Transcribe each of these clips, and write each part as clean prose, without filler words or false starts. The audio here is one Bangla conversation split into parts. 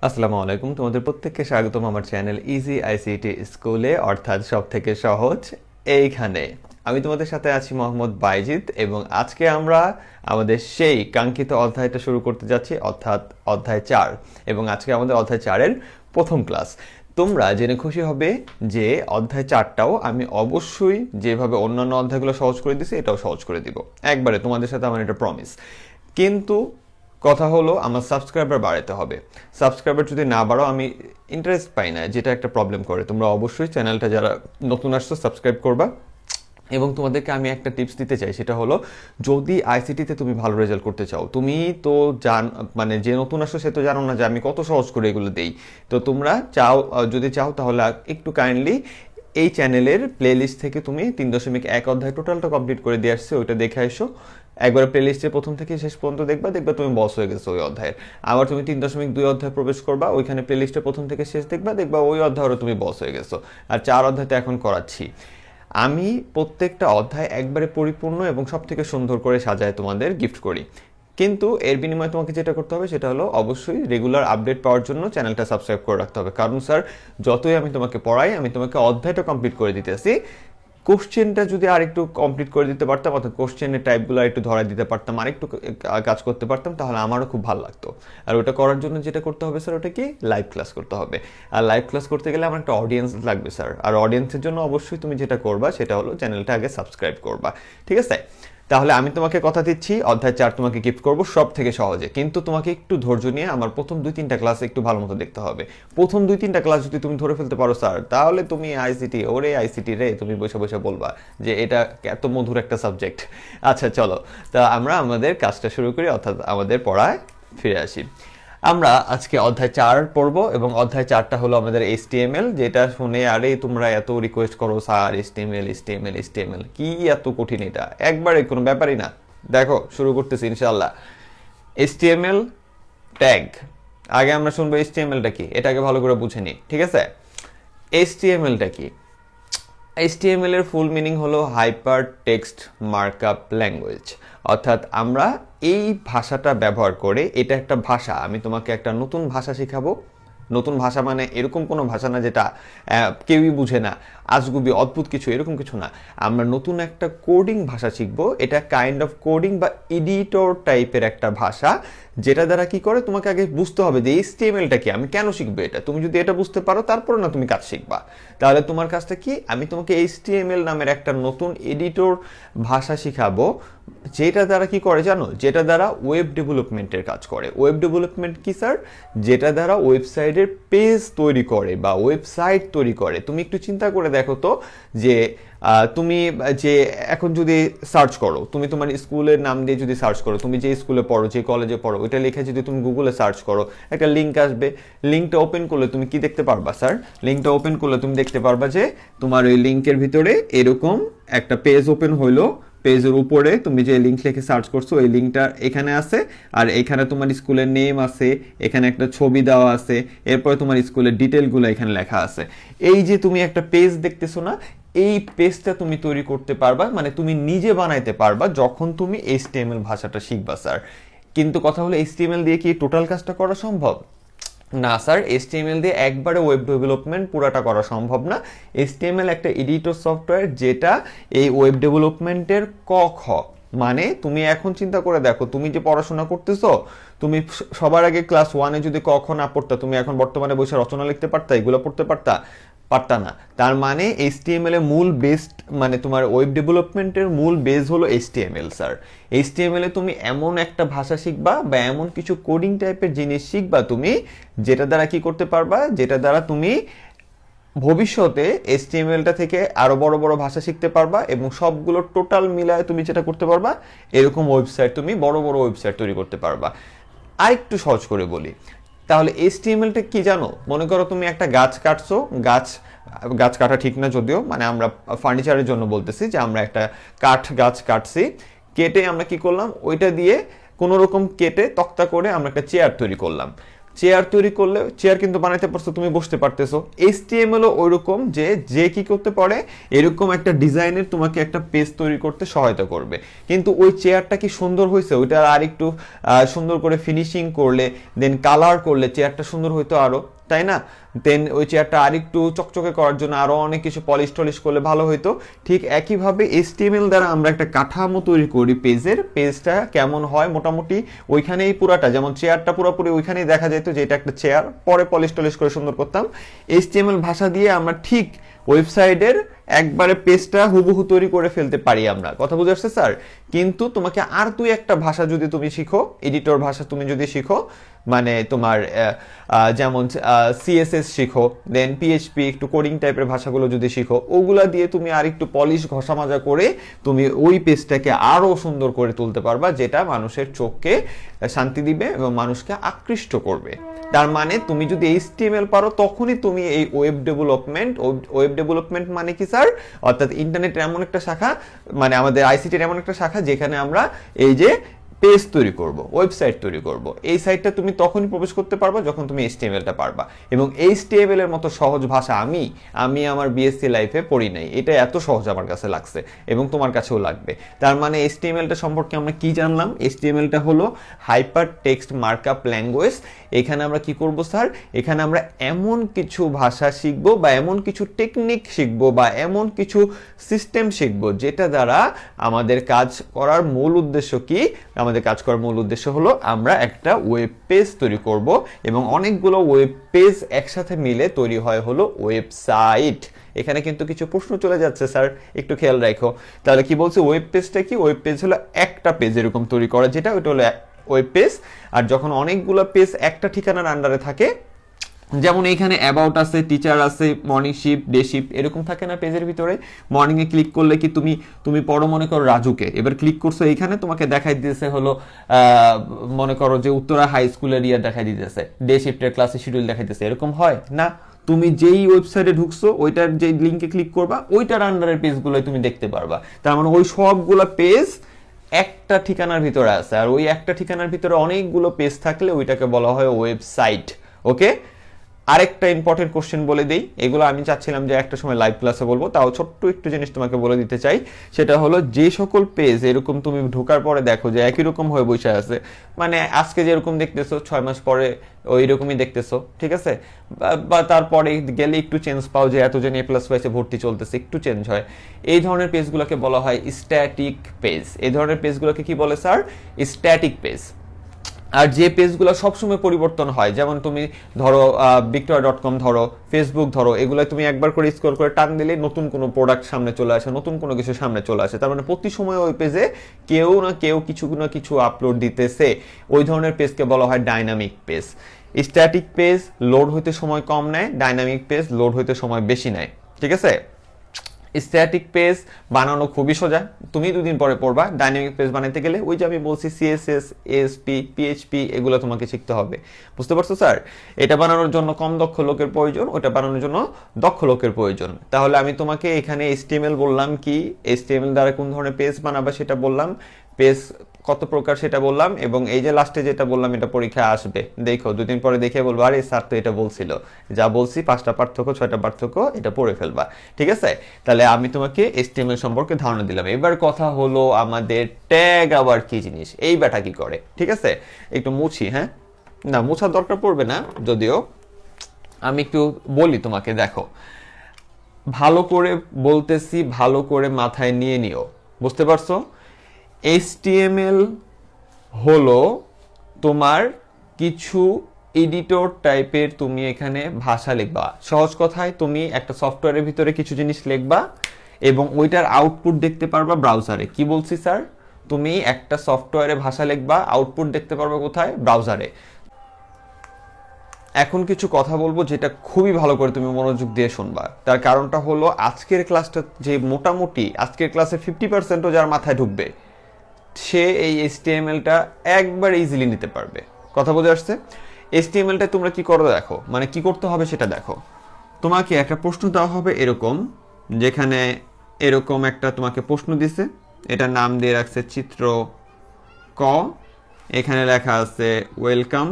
আসসালামু আলাইকুম, তোমাদের প্রত্যেককে স্বাগতম আমার চ্যানেল ইজি আইসিটি স্কুলে, অর্থাৎ সব থেকে সহজ। এইখানে আমি তোমাদের সাথে আছি মোহাম্মদ বাইজিদ, এবং আজকে আমরা আমাদের সেই কাঙ্ক্ষিত অধ্যায়টা শুরু করতে যাচ্ছি, অর্থাৎ অধ্যায় 4। এবং আজকে আমাদের অধ্যায় 4-এর প্রথম ক্লাস। তোমরা জেনে খুশি হবে যে অধ্যায় 4টাও আমি অবশ্যই যেভাবে অন্যান্য অধ্যায়গুলো সহজ করে দিছি এটাও সহজ করে দিব একবারে, তোমাদের সাথে আমার এটা প্রমিস। কিন্তু কথা হলো আমার সাবস্ক্রাইবার বাড়াতে হবে। সাবস্ক্রাইবার যদি না বাড়াও আমি ইন্টারেস্ট পাই না, যেটা একটা প্রবলেম করে। তোমরা অবশ্যই চ্যানেলটা যারা নতুন আসছো সাবস্ক্রাইব করবা। এবং তোমাদেরকে আমি একটা টিপস দিতে চাই, সেটা হলো যদি আইসিটিতে তুমি ভালো রেজাল্ট করতে চাও, তুমি তো মানে যে নতুন আসছো সে তো জানো না যে আমি কত সহজ করে এগুলো দেই। তো তোমরা যদি চাও তাহলে একটু কাইন্ডলি এই চ্যানেলের প্লেলিস্ট থেকে তুমি 3.1 অধ্যায় টোটালটা কমপ্লিট করে দিয়ে আসছে, ওইটা দেখে এসো। একবার প্লেলিস্টে প্রথম থেকে শেষ পর্যন্ত দেখবা তুমি বস হয়ে গেছো ওই অধ্যায়ের। আবার তুমি 3.2 অধ্যায় প্রবেশ করবা, ওইখানে প্লেলিস্টে প্রথম থেকে শেষ দেখবা ওই অধ্যায়েরও তুমি বস হয়ে গেছো। আর 4 অধ্যায়তে এখন করাচ্ছি আমি। প্রত্যেকটা অধ্যায় একবারে পরিপূর্ণ এবং সব থেকে সুন্দর করে সাজায় তোমাদের গিফট করি। কিন্তু এর বিনিময়ে তোমাকে যেটা করতে হবে সেটা হলো অবশ্যই রেগুলার আপডেট পাওয়ার জন্য চ্যানেলটা সাবস্ক্রাইব করে রাখতে হবে। কারণ স্যার, যতই আমি তোমাকে পড়াই, আমি তোমাকে অধ্যায়টা কমপ্লিট করে দিতেছি। কোশ্চেনটা যদি আর একটু কমপ্লিট করে দিতে পারতাম, অর্থাৎ কোশ্চেনের টাইপগুলো একটু ধরাই দিতে পারতাম, আর একটু কাজ করতে পারতাম, তাহলে আমারও খুব ভালো লাগতো। আর ওটা করার জন্য যেটা করতে হবে স্যার, ওটা কি লাইভ ক্লাস করতে হবে। আর লাইভ ক্লাস করতে গেলে আমার একটা অডিয়েন্স লাগবে স্যার। আর অডিয়েন্সের জন্য অবশ্যই তুমি যেটা করবা সেটা হলো চ্যানেলটা আগে সাবস্ক্রাইব করবা, ঠিক আছে? তাহলে আমি তোমাকে কথা দিচ্ছি অধ্যায় 4 তোমাকে গিফট করব সব থেকে সহজে। কিন্তু তোমাকে একটু ধৈর্য নিয়ে আমার প্রথম 2-3টা ক্লাস একটু ভালো মতো দেখতে হবে। প্রথম 2-3টা ক্লাস যদি তুমি ধরে ফেলতে পারো স্যার, তাহলে তুমি আইসিটি, ওরে আইসিটি রে, তুমি বসে বসে বলবা যে এটা এত মধুর একটা সাবজেক্ট। আচ্ছা চলো, তা আমরা আমাদের কাজটা শুরু করি, অর্থাৎ আমাদের পড়ায় ফিরে আসি। আমরা আজকে অধ্যায় 4 পড়বো, এবং অধ্যায় 4টা হলো আমাদের HTML। যেটা শুনে আরে তোমরা এত রিকোয়েস্ট করো স্যার HTML, কি এত কঠিন? এটা একবারে কোনো ব্যাপারই না। দেখো শুরু করতেছি ইনশাআল্লাহ। HTML tag. আগে আমরা শুনবো HTML-টা কি, এটাকে ভালো করে বুঝে নিই, ঠিক আছে? HTML-টা কি? HTML এর ফুল মিনিং হলো হাইপার টেক্সট মার্কআপ ল্যাঙ্গুয়েজ। অর্থাৎ আমরা এই ভাষাটা ব্যবহার করে, এটা একটা ভাষা, আমি তোমাকে একটা নতুন ভাষা শেখাবো। নতুন ভাষা মানে এরকম কোনো ভাষা না যেটা কেউই বুঝে না, আজগুবি অদ্ভুত কিছু, এরকম কিছু না। আমরা নতুন একটা কোডিং ভাষা শিখবো। এটা কাইন্ড অফ কোডিং বা এডিটর টাইপের একটা ভাষা, যেটা দ্বারা কি করে তোমাকে আগে বুঝতে হবে যে HTML-টা কি, আমি কেন শিখবো এটা। তুমি যদি এটা বুঝতে পারো তারপর না তুমি কাজ শিখবা। তাহলে তোমার কাজটা কি, আমি তোমাকে HTML নামের একটা নতুন এডিটর ভাষা শিখাবো, যেটা দ্বারা কি করে জানো, যেটা দ্বারা ওয়েব ডেভেলপমেন্টের কাজ করে। ওয়েব ডেভেলপমেন্ট কি স্যার? যেটা দ্বারা ওয়েবসাইটের পেজ তৈরি করে বা ওয়েবসাইট তৈরি করে। তুমি একটু চিন্তা করে দেখো তো, যে তুমি যে এখন যদি সার্চ করো, তুমি তোমার স্কুলের নাম দিয়ে যদি সার্চ করো, তুমি যে স্কুলে পড়ো, যে কলেজে পড়ো, ওইটা লিখে যদি তুমি গুগলে সার্চ করো, একটা লিঙ্ক আসবে। লিঙ্কটা ওপেন করলে তুমি কি দেখতে পারবা স্যার? লিঙ্কটা ওপেন করলে তুমি দেখতে পারবা যে তোমার ওই লিঙ্কের ভিতরে এরকম একটা পেজ ওপেন হইলো। পেজের উপরে তুমি যে লিঙ্ক লিখে সার্চ করছো, এই লিঙ্কটা এখানে আছে, আর এখানে তোমার স্কুলের নেম আছে, এখানে একটা ছবি দেওয়া আছে, এরপরে তোমার স্কুলের ডিটেলগুলো এখানে লেখা আছে। এই যে তুমি একটা পেজ দেখতেছো না, এই পেজটা তুমি তৈরি করতে পারবা, মানে তুমি নিজে বানাইতে পারবা যখন তুমি HTML ভাষাটা শিখবা স্যার। কিন্তু কথা হলো HTML দিয়ে কি টোটাল কাজটা করা সম্ভব? না স্যার, HTML দিয়ে একবারে ওয়েব ডেভেলপমেন্ট পুরাটা করা সম্ভব না। HTML একটা এডিটর সফটওয়্যার, যেটা এই ওয়েব ডেভেলপমেন্টের ক খ। মানে তুমি এখন চিন্তা করে দেখো, তুমি যে পড়াশোনা করতেছো, তুমি সবার আগে ক্লাস 1-এ যদি ক খ না পড়তা, তুমি এখন বর্তমানে বসে রচনা লিখতে পারতা, এগুলো পড়তে পারতা না। তার মানে HTML এর মূল বেস, মানে তোমার ওয়েব ডেভেলপমেন্টের মূল বেস হলো HTML স্যার। HTML এ তুমি এমন একটা ভাষা শিখবা বা এমন কিছু কোডিং টাইপের জিনিস শিখবা তুমি, যেটা দ্বারা কি করতে পারবা, যেটা দ্বারা তুমি ভবিষ্যতে HTML-টা থেকে আরো বড় বড় ভাষা শিখতে পারবা, এবং সবগুলো টোটাল মিলায় তুমি যেটা করতে পারবা, এরকম ওয়েবসাইট, তুমি বড় বড় ওয়েবসাইট তৈরি করতে পারবা। আরেকটু সহজ করে বলি, তাহলে HTML-টা কি জানো? মনে করো তুমি একটা গাছ কাটছো, গাছ কাটা ঠিক না যদিও, মানে আমরা ফার্নিচারের জন্য বলতেছি যে আমরা একটা গাছ কাটছি, কেটে আমরা কি করলাম, ওইটা দিয়ে কোনো রকম কেটে তক্তা করে আমরা একটা চেয়ার তৈরি করলাম। চেয়ার তৈরি করলে চেয়ার কিন্তু বানাইতে পারছো, তুমি বসতে পারতেছো। HTML ও ওইরকম যে কি করতে পারে, এরকম একটা ডিজাইনের তোমাকে একটা পেজ তৈরি করতে সহায়তা করবে। কিন্তু ওই চেয়ারটা কি সুন্দর হয়েছে, ওইটা আর একটু সুন্দর করে ফিনিশিং করলে, দেন কালার করলে চেয়ারটা সুন্দর হইতো আরো, তাই না? দেন ওই চেয়ারটা আর একটু চকচকে করার জন্য আরো অনেক কিছু পলিশ টলিশ করলে ভালো হইতো। ঠিক একইভাবে HTML দ্বারা আমরা একটা কাঠামো তৈরি করি পেজের, পেজটা কেমন হয় মোটামুটি ওইখানেই পুরাটা, যেমন চেয়ারটা পুরোপুরি ওইখানেই দেখা যেত যে এটা একটা চেয়ার, পরে পলিশ টলিশ করে সুন্দর করতাম। HTML ভাষা দিয়ে আমরা ঠিক ওয়েবসাইটের একবারে পেজটা হুবহু তৈরি করে ফেলতে পারি আমরা। কথা বুঝে আসছে স্যার? কিন্তু তোমাকে আর তুই একটা ভাষা যদি তুমি শিখো, এডিটর ভাষা তুমি যদি শিখো, মানে তোমার যেমন CSS শিখো, দেন PHP, একটু কোডিং টাইপের ভাষাগুলো যদি শিখো, ওগুলা দিয়ে তুমি আর একটু পলিশ ঘষা মাজা করে তুমি ওই পেজটাকে আরো সুন্দর করে তুলতে পারবা, যেটা মানুষের চোখকে শান্তি দিবে এবং মানুষকে আকৃষ্ট করবে। তার মানে তুমি যদি HTML পারো তখনই তুমি এই ওয়েব ডেভেলপমেন্ট মানে কি স্যার? অর্থাৎ ইন্টারনেটের এমন একটা শাখা, মানে আমাদের ICT-র এমন একটা শাখা যেখানে আমরা এই যে পেজ তৈরি করব, ওয়েবসাইট তৈরি করব, এই সাইটটা তুমি তখনই প্রবেশ করতে পারবা যখন তুমি HTML-টা পারবা। এবং HTML এর মতো সহজ ভাষা আমি আমার BSc লাইফে পড়ি নাই, এটা এত সহজ আমার কাছে লাগছে এবং তোমার কাছেও লাগবে। তার মানে HTML-টা সম্পর্কে আমরা কি জানলাম? HTML-টা হলো হাইপার টেক্সট মার্কআপ ল্যাঙ্গুয়েজ। এখানে আমরা কি করব স্যার? এখানে আমরা এমন কিছু ভাষা শিখবো বা এমন কিছু টেকনিক শিখবো বা এমন কিছু সিস্টেম শিখবো যেটা দ্বারা আমাদের কাজ করার মূল উদ্দেশ্য কি? আমাদের কাজ করার মূল উদ্দেশ্য হলো আমরা একটা ওয়েব পেজ তৈরি করব এবং অনেকগুলো ওয়েব পেজ একসাথে মিলে তৈরি হয় হলো ওয়েবসাইট। এখানে কিন্তু কিছু প্রশ্ন চলে যাচ্ছে স্যার, একটু খেয়াল রাখো। তাহলে কি বলছে, ওয়েব পেজটা কি? ওয়েব পেজ হলো একটা পেজ এরকম তৈরি করা, যেটা ওইটা হলো ওয়েব পেজ। আর যখন অনেকগুলো পেজ একটা ঠিকানার আন্ডারে থাকে, যেমন এইখানে অ্যাবাউট আছে, টিচার আছে, মর্নিং শিফট, ডে শিফট, এরকম থাকে না পেজের ভিতরে? মর্নিং এ ক্লিক করলে কি তুমি পড়ো মনে করো রাজুকে, এবার ক্লিক করছো এইখানে তোমাকে দেখাই দিতেছে হলো মনে করো যে উত্তরা হাই স্কুলের ইয়ে দেখাই দিতেছে, ডে শিফটের ক্লাসের শিডিউল দেখাইতেছে, এরকম হয় না? তুমি যেই ওয়েবসাইটে ঢুকছো ওইটার যে লিংকে ক্লিক করবা, ওইটার আন্ডারের পেজগুলোই তুমি দেখতে পারবা। তার মানে ওই সবগুলো পেজ একটা ঠিকানার ভিতরে আছে, আর ওই একটা ঠিকানার ভিতরে অনেকগুলো পেজ থাকলে ওইটাকে বলা হয় ওয়েবসাইট। ওকে, আরেকটা ইম্পর্টেন্ট কোশ্চেন বলে দেই, এগুলো আমি চাচ্ছিলাম যে একটা সময় লাইভ ক্লাসে বলবো, তাও ছোট্ট একটু জিনিস তোমাকে বলে দিতে চাই। সেটা হলো, যে সকল পেজ এরকম তুমি ঢোকার পরে দেখো যে একই রকম হয়ে বসে আছে, মানে আজকে যেরকম দেখতেছো 6 মাস পরে ওই রকমই দেখতেছো, ঠিক আছে? বা তারপরে গেলে একটু চেঞ্জ পাও যে এতজন A+ পাইছে, ভর্তি চলতেছে, একটু চেঞ্জ হয়। এই ধরনের পেজগুলোকে বলা হয় স্ট্যাটিক পেজ। এই ধরনের পেজগুলোকে কি বলে স্যার? Static page. আর যে পেজগুলো সবসময় পরিবর্তন হয়, যেমন তুমি ধরো victoria.com ধরো, ফেসবুক ধরো, এগুলো তুমি একবার করে স্ক্রল করে টান দিলে নতুন কোনো প্রোডাক্ট সামনে চলে আসে, নতুন কোনো কিছু সামনে চলে আসে। তার মানে প্রতি সময় ওই পেজে কেউ না কেউ কিছু না কিছু আপলোড দিতেছে। ওই ধরনের পেজকে বলা হয় dynamic page. Static page load হইতে সময় কম নেয়, ডাইনামিক পেজ লোড হইতে সময় বেশি নেয়, ঠিক আছে? স্ট্যাটিক পেজ বানানো খুবই সোজা, তুমি 2 দিন পরে পড়বা। ডাইনামিক পেজ বানাতে গেলে ওই যে আমি বলছি CSS, ASP, PHP, এগুলো তোমাকে শিখতে হবে। বুঝতে পারছো স্যার? এটা বানানোর জন্য কম দক্ষ লোকের প্রয়োজন, ওটা বানানোর জন্য দক্ষ লোকের প্রয়োজন। তাহলে আমি তোমাকে এখানে HTML বললাম কি, HTML দ্বারা কোন ধরনের পেজ বানাবা সেটা বললাম, পেজ কত প্রকার সেটা বললাম, এবং এই যে লাস্টে যেটা বললাম এটা পরীক্ষায় আসবে, দেখো 2 দিন পরে দেখে বলবো আরে স্যার তো এটা বলছিল, যা বলছি 5টা পার্থক্য 6টা পার্থক্য, এটা পড়ে ফেলবা, ঠিক আছে? তাহলে আমি তোমাকে HTML সম্পর্কে ধারণা দিলাম। এবার কথা হলো আমাদের ট্যাগ আবার কি জিনিস, এই ব্যাটা কি করে, ঠিক আছে? একটু মুছি, হ্যাঁ, না মোছার দরকার পড়বে না, যদিও আমি একটু বলি তোমাকে। দেখো, ভালো করে বলতেছি, ভালো করে মাথায় নিয়ে নিও, বুঝতে পারছো? HTML হলো তোমার কিছু এডিটর টাইপের, তুমি এখানে ভাষা লিখবা। সহজ কথায় তুমি একটা সফটওয়্যারের ভিতরে কিছু জিনিস লিখবা এবং ওইটার আউটপুট দেখতে পারবা ব্রাউজারে। কি বলছি স্যার? তুমি একটা সফটওয়্যারে ভাষা লিখবা, আউটপুট দেখতে পারবা কোথায়? ব্রাউজারে। এখন কিছু কথা বলবো যেটা খুবই ভালো করে তুমি মনোযোগ দিয়ে শুনবা। তার কারণটা হলো আজকের ক্লাসটা যে মোটামুটি আজকের ক্লাসে 50%ও যার মাথায় ঢুকবে, সে এই HTML-টা একবার ইজিলি নিতে পারবে। কথা বোঝা আসছে? HTML-টা তোমরা কি করো দেখো, মানে কি করতে হবে সেটা দেখো। তোমাকে একটা প্রশ্ন দেওয়া হবে এরকম, যেখানে এরকম একটা তোমাকে প্রশ্ন দিছে, এটা নাম দিয়ে রাখছে চিত্র ক, এখানে লেখা আছে ওয়েলকাম,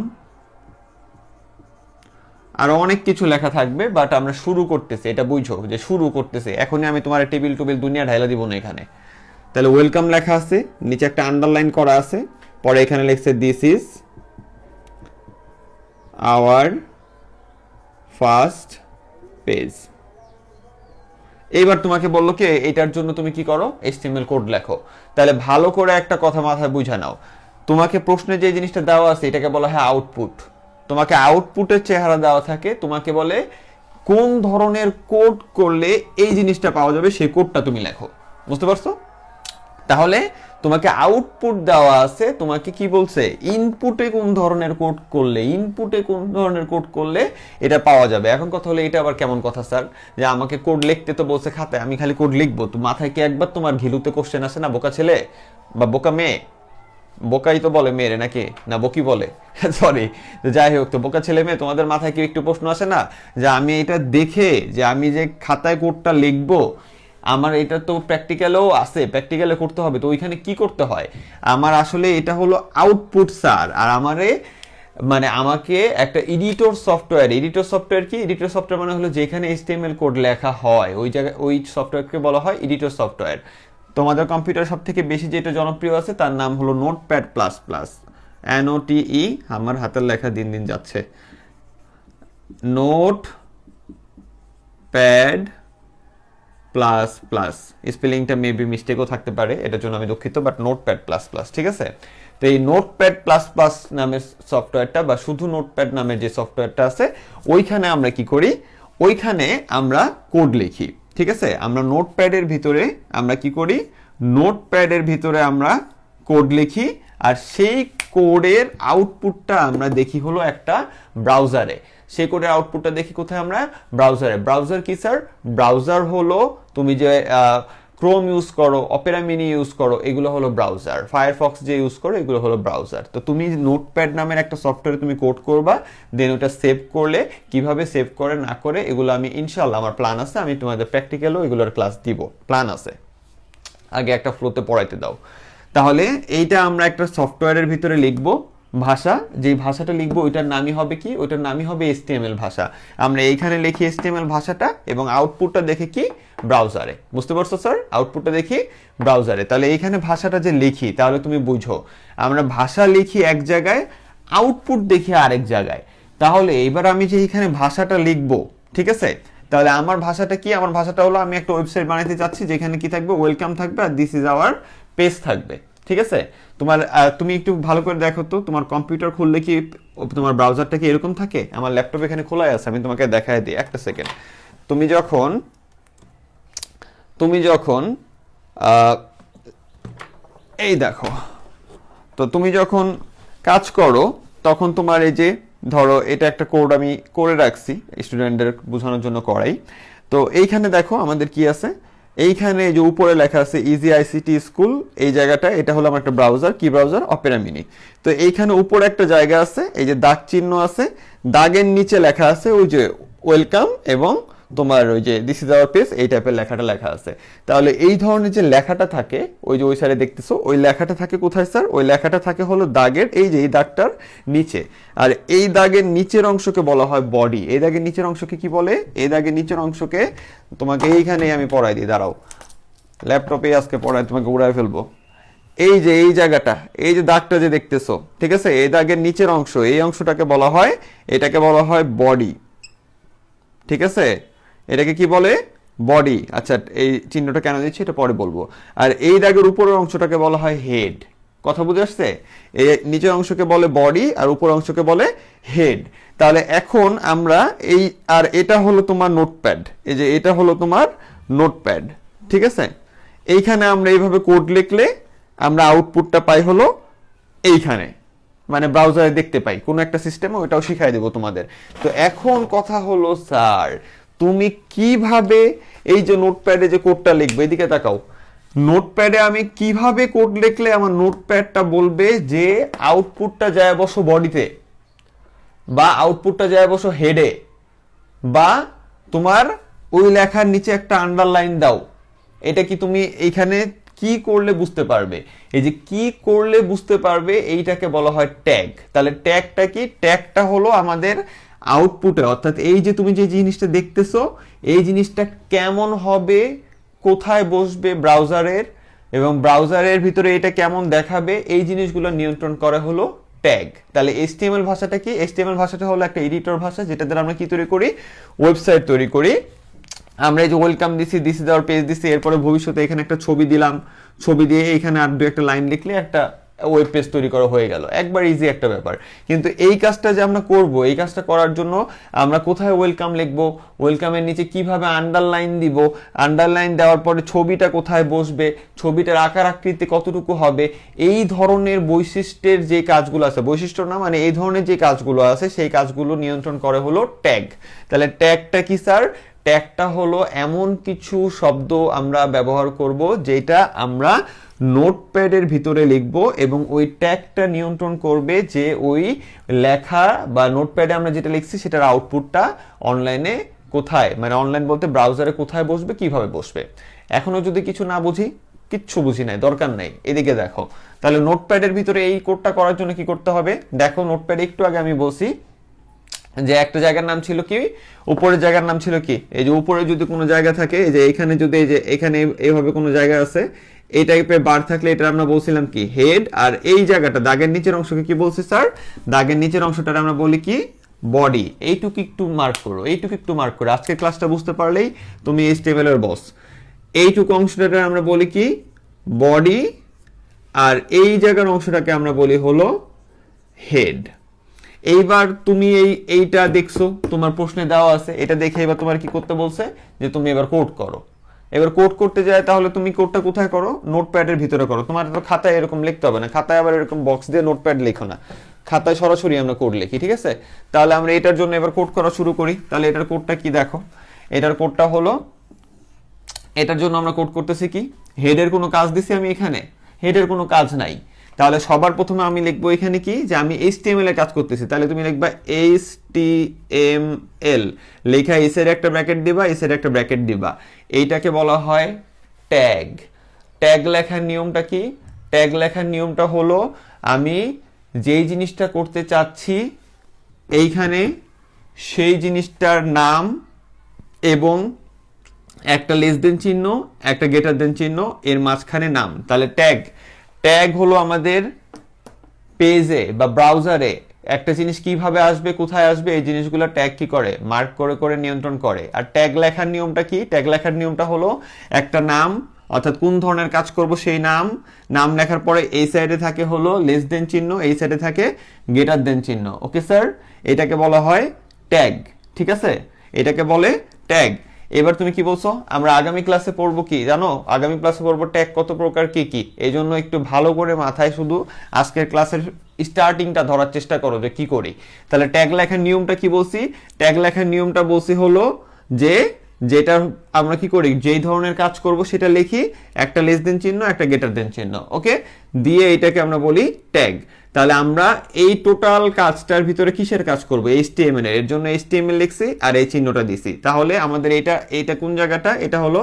আর অনেক কিছু লেখা থাকবে, বাট আমরা শুরু করতেছি, এটা বুঝো যে শুরু করতেছি। এখনই আমি তোমার টেবিল টুবিল দুনিয়া ঢাইলা দিব না এখানে। তাহলে ওয়েলকাম লেখা আছে, নিচে একটা আন্ডারলাইন করা আছে, পরে এখানে লিখছে this is our first page. এইবার তোমাকে বললো কি এটার জন্য তুমি কি করো, HTML কোড লেখো। তাহলে ভালো করে একটা কথা মাথায় বুঝে নাও, তোমাকে প্রশ্নে যে জিনিসটা দেওয়া আছে এটাকে বলা হয় আউটপুট। তোমাকে আউটপুটের চেহারা দেওয়া থাকে, তোমাকে বলে কোন ধরনের কোড করলে এই জিনিসটা পাওয়া যাবে, সেই কোডটা তুমি লেখো। বুঝতে পারছো? তাহলে তোমাকে আউটপুট দেওয়া আছে, তোমাকে কি বলছে, ইনপুটে কোন ধরনের কোড করলে, ইনপুটে কোন ধরনের কোড করলে এটা পাওয়া যাবে। এখন কথা হলো এটা আবার কেমন কথা স্যার, যে আমাকে কোড লিখতে তো বলছে খাতায়, আমি খালি কোড লিখবো, তো মাথায় কি একবার তোমার ঘিলুতে কোশ্চেন আসে না, বোকা ছেলে বা বোকা মেয়ে? বোকাই তো বলে মেয়েরে নাকি, না বকি বলে, সরি। যাই হোক, তো বোকা ছেলে মেয়ে তোমাদের মাথায় কি একটু প্রশ্ন আসে না, যে আমি এটা দেখে যে আমি যে খাতায় কোডটা লিখবো, আমার এটা তো প্র্যাকটিক্যালেও আছে, প্র্যাকটিক্যালে করতে হবে, তো ওইখানে কি করতে হয়, আমার আসলে এটা হলো আউটপুট স্যার। আর আমারে মানে আমাকে একটা এডিটর সফটওয়্যার, এডিটর সফটওয়্যার কি, এডিটর সফটওয়্যার মানে হলো যেখানে HTML কোড লেখা হয় ওই জায়গায় ওই সফটওয়্যারকে বলা হয় এডিটর সফটওয়্যার। তোমাদের কম্পিউটার সব থেকে বেশি যেটা জনপ্রিয় আছে তার নাম হলো নোটপ্যাড প্লাস প্লাস, NOTE। আমার হাতের লেখা দিন দিন যাচ্ছে, নোট প্যাড প্লাস প্লাস। স্পেলিংটা মেবি মিস্টেকও থাকতে পারে, এটার জন্য আমি দুঃখিত, বাট নোটপ্যাড প্লাস প্লাস, ঠিক আছে? তো এই নোটপ্যাড প্লাস প্লাস নামের সফটওয়্যারটা বা শুধু নোটপ্যাড নামের যে সফটওয়্যারটা আছে, ওইখানে আমরা কি করি, ওইখানে আমরা কোড লিখি, ঠিক আছে? আমরা নোটপ্যাডের ভিতরে আমরা কি করি, নোটপ্যাডের ভিতরে আমরা কোড লিখি, আর সেই কোডের আউটপুটটা আমরা দেখি হলো একটা ব্রাউজারে। সেই কোডের আউটপুটটা দেখি কোথায়, আমরা ব্রাউজারে। ব্রাউজার কি স্যার? ব্রাউজার হলো তুমি যে ক্রোম ইউজ করো, অপেরা মিনি ইউজ করো, এগুলো হলো ব্রাউজার। ফায়ারফক্স যে ইউজ করো, এগুলো হলো ব্রাউজার। তো তুমি নোটপ্যাড নামের একটা সফটওয়্যারে তুমি কোড করবা, দেন ওটা সেভ করলে, কিভাবে সেভ করে না করে এগুলো আমি ইনশাল্লাহ, আমার প্ল্যান আছে, আমি তোমাদের প্র্যাকটিক্যালও এগুলোর ক্লাস দিব, প্ল্যান আছে। আগে একটা ফ্লোতে পড়াইতে দাও। তাহলে এইটা আমরা একটা সফটওয়্যারের ভিতরে লিখবো ভাষা, যেই ভাষাটা লিখবো ওইটার নামই হবে কি, ওইটার নামই হবে HTML ভাষা। আমরা এইখানে লিখি HTML ভাষাটা, এবং আউটপুটটা দেখে কি, ব্রাউজারে। বুঝতে পারছো স্যার? আউটপুটটা দেখি ব্রাউজারে। তাহলে এইখানে ভাষাটা যে লিখি, তাহলে তুমি বুঝো আমরা ভাষা লিখি এক জায়গায়, আউটপুট দেখি আরেক জায়গায়। তাহলে এবার আমি যে এইখানে ভাষাটা লিখবো, ঠিক আছে, তাহলে আমার ভাষাটা কি, আমার ভাষাটা হলো আমি একটা ওয়েবসাইট বানাতে চাচ্ছি, যেখানে কি থাকবে, ওয়েলকাম থাকবে, আর দিস ইজ আওয়ার পেজ থাকবে, ঠিক আছে? তোমার তুমি একটু ভালো করে দেখো তো, তোমার কম্পিউটার খুললে কি তোমার ব্রাউজারটা কি এরকম থাকে? আমার ল্যাপটপ এখানে খোলাই আছে, আমি তোমাকে দেখায় দিই, একটা সেকেন্ড। তুমি যখন এই দেখো, তো তুমি যখন কাজ করো তখন তোমার এই যে ধরো এটা একটা কোড আমি করে রাখছি স্টুডেন্টদের বোঝানোর জন্য করাই। তো এইখানে দেখো আমাদের কি আছে, এইখানে যে উপরে লেখা আছে ইজি আইসিটি স্কুল, এই জায়গাটা এটা হলো আমার একটা ব্রাউজার, কি ব্রাউজার, অপেরা মিনি। তো এইখানে উপরে একটা জায়গা আছে, এই যে দাগ চিহ্ন আছে, দাগের নিচে লেখা আছে ওই যে ওয়েলকাম, এবং তোমার ওই যে দিস ইজ আওয়ার পেজ, এই টাইপের লেখাটা লেখা আছে। তাহলে এই ধরনের যে লেখাটা থাকে, ওই যে ওই সাইডে দেখতেছো, ওই লেখাটা থাকে কোথায় স্যার? ওই লেখাটা থাকে হলো দাগের, এই যে এই দাগটার নিচে। আর এই দাগের নিচের অংশকে বলা হয় বডি। এই দাগের নিচের অংশকে কি বলে? এই দাগের নিচের অংশকে তোমাকে এইখানে আমি পড়াই দিই, দাঁড়াও, ল্যাপটপে আজকে পড়াই, তোমাকে উড়াই ফেলবো। এই যে এই জায়গাটা, এই যে দাগটা যে দেখতেছো, ঠিক আছে, এই দাগের নিচের অংশ, এই অংশটাকে বলা হয়, এটাকে বলা হয় বডি, ঠিক আছে? এটাকে কি বলে? বডি। আচ্ছা, এই চিহ্নটা কেন দিচ্ছি এটা পরে বলবো। আর এই দাগের উপরের অংশটাকে বলা হয় হেড। কথা বুঝে আসছে? এই নিচের অংশকে বলে বডি, আর উপরের অংশকে বলে হেড। তাহলে এখন আমরা এই, আর এটা হলো তোমার নোটপ্যাড, এই যে এটা হলো তোমার নোটপ্যাড, ঠিক আছে? এইখানে আমরা এইভাবে কোড লিখলে আমরা আউটপুটটা পাই হলো এইখানে, মানে ব্রাউজারে দেখতে পাই কোনো একটা সিস্টেমে, ওইটাও শিখাই দেবো তোমাদের। তো এখন কথা হলো স্যার, তুমি কিভাবে এই যে নোটপ্যাডে যে কোডটা লিখবে, এদিকে তাকাও, নোটপ্যাডে আমি কিভাবে কোড লিখলে আমার নোটপ্যাডটা বলবে যে আউটপুটটা যায় বসো বডিতে, বা আউটপুটটা যায় বসো হেডে, বা তোমার ওই লেখার নিচে একটা আন্ডারলাইন দাও। এটা কি তুমি এইখানে কি করলে বুঝতে পারবে? এই যে কি করলে বুঝতে পারবে, এইটাকে বলা হয় ট্যাগ। তাহলে ট্যাগটা কি? ট্যাগটা হলো আমাদের আউটপুটে অর্থাৎ এই যে তুমি যে জিনিসটা দেখতেছো এই জিনিসটা কেমন হবে, কোথায় বসবে ব্রাউজারের, এবং ব্রাউজারের ভিতরে এটা কেমন দেখাবে, এই জিনিসগুলো নিয়ন্ত্রণ করা হলো ট্যাগ। তাহলে HTML ভাষাটা কি? HTML ভাষাটা হলো একটা এডিটর ভাষা, যেটা দ্বারা আমরা কি তৈরি করি, ওয়েবসাইট তৈরি করি। আমরা এই যে ওয়েলকাম দিছি, দিস ইজ আওয়ার পেজ দিছি, এরপরে ভবিষ্যতে এখানে একটা ছবি দিলাম, ছবি দিয়ে এখানে আর দু একটা লাইন লিখলে একটা ওয়েব পেজ তৈরি করা হয়ে গেল, একবার ইজি একটা ব্যাপার। কিন্তু এই কাজটা যে আমরা করব, এই কাজটা করার জন্য আমরা কোথায় ওয়েলকাম লিখবো, ওয়েলকামের নিচে কিভাবে আন্ডারলাইন দিব, আন্ডারলাইন দেওয়ার পরে ছবিটা কোথায় বসবে, ছবিটার আকার আকৃতি কতটুকু হবে, এই ধরনের বৈশিষ্ট্যের যে কাজগুলো আছে, বৈশিষ্ট্য না মানে এই ধরনের যে কাজগুলো আছে সেই কাজগুলো নিয়ন্ত্রণ করে হলো ট্যাগ। তাহলে ট্যাগটা কি স্যার? ট্যাগটা হলো এমন কিছু শব্দ আমরা ব্যবহার করব যেটা আমরা নোটপ্যাডের ভিতরে লিখব, এবং ওই ট্যাগটা নিয়ন্ত্রণ করবে যে ওই লেখা বা নোটপ্যাডে আমরা যেটা লিখছি সেটার আউটপুটটা অনলাইনে কোথায়, মানে অনলাইন বলতে ব্রাউজারে কোথায় বসবে, কিভাবে বসবে। এখনো যদি কিছু না বুঝি, কিচ্ছু বুঝি নাই, দরকার নাই, এদিকে দেখো। তাহলে নোটপ্যাডের ভিতরে এই কোডটা করার জন্য কি করতে হবে, দেখো নোটপ্যাডে একটু আগে আমি বলছি যে একটা জায়গার নাম ছিল কি, উপরের জায়গার নাম ছিল কি, এই যে উপরে যদি কোনো জায়গা থাকে, এই যে এখানে যদি এই যে এখানে এইভাবে কোনো জায়গা আছে, এই টাইপের বার থাকলে এটা আমরা বলছিলাম কি হেড, আর এই জায়গাটা দাগের নিচের অংশকে কি বলছি স্যার, দাগের নিচের অংশটা আমরা বলি কি বডি। এইটুকু একটু মার্ক করো, এইটুকু একটু মার্ক করো, আজকের ক্লাসটা বুঝতে পারলেই তুমি HTML এর বস। এইটুকু অংশটা আমরা বলি কি বডি, আর এই জায়গার অংশটাকে আমরা বলি হলো হেড। এইবার তুমি এইটা দেখছো, তোমার প্রশ্নে দেওয়া আছে, এটা দেখে এবার তোমার কি করতে বলছে যে তুমি এবার কোড করো। এবার কোড করতে যায়, তাহলে তুমি কোডটা কোথায় করো, নোটপ্যাডের ভিতরে করো। তোমার তো খাতায় এরকম লিখতে হবে না, খাতায় আবার এরকম বক্স দিয়ে নোটপ্যাড লিখো না, খাতায় সরাসরি আমরা কোড লিখি, ঠিক আছে? তাহলে আমরা এটার জন্য এবার কোড করা শুরু করি। তাহলে এটার কোডটা কি দেখো, এটার কোডটা হলো, এটার জন্য আমরা কোড করতেছি কি, হেডের কোনো কাজ দিছি আমি এখানে, হেডের কোনো কাজ নাই। তাহলে সবার প্রথমে আমি লিখবো এখানে কি, যে আমি HTML এর কাজ করতেছি। তাহলে তুমি লিখবা HTML, লেখা এস এর একটা ব্র্যাকেট দিবা, এস এর একটা ব্র্যাকেট দিবা, এইটাকে বলা হয় ট্যাগ। ট্যাগ লেখার নিয়মটা কি, ট্যাগ লেখার নিয়মটা হলো আমি যেই জিনিসটা করতে চাচ্ছি এইখানে সেই জিনিসটার নাম এবং একটা লেস দেন চিহ্ন, একটা গ্রেটার দেন চিহ্ন, এর মাঝখানে নাম। তাহলে ট্যাগ, ট্যাগ হলো আমাদের পেজে বা ব্রাউজারে একটা জিনিস কিভাবে আসবে, কোথায় আসবে, এই জিনিসগুলো ট্যাগ কি করে, মার্ক করে করে নিয়ন্ত্রণ করে। আর ট্যাগ লেখার নিয়মটা কি, ট্যাগ লেখার নিয়মটা হলো একটা নাম, অর্থাৎ কোন ধরনের কাজ করব সেই নাম, নাম লেখার পরে এই সাইডে থাকে হলো লেস দেন চিহ্ন, এই সাইডে থাকে গ্রেটার দেন চিহ্ন। ওকে স্যার, এটাকে বলা হয় ট্যাগ, ঠিক আছে? এটাকে বলে ট্যাগ। এবার তুমি কি বলছো, আমরা আগামী ক্লাসে পড়বো কি জানো, আগামী ক্লাসে পড়বো ট্যাগ কত প্রকার, কি কি। এই জন্য একটু ভালো করে মাথায় শুধু আজকের ক্লাসের স্টার্টিংটা ধরার চেষ্টা করো যে কি করি। তাহলে ট্যাগ লেখার নিয়মটা কি বলছি, ট্যাগ লেখার নিয়মটা বলছি হলো যে যেটা আমরা কি করি, যেই ধরনের কাজ করব সেটা লিখি, একটা লেস দেন চিহ্ন, একটা গ্রেটার দেন চিহ্ন, ওকে, দিয়ে এটাকে আমরা বলি ট্যাগ। তাহলে আমরা এই টোটাল কাজটার ভিতরে কিসের কাজ করব, HTML এর জন্য HTML লিখছি আর এই চিহ্নটা দিছি। তাহলে আমাদের এটা কোন জায়গাটা, এটা হলো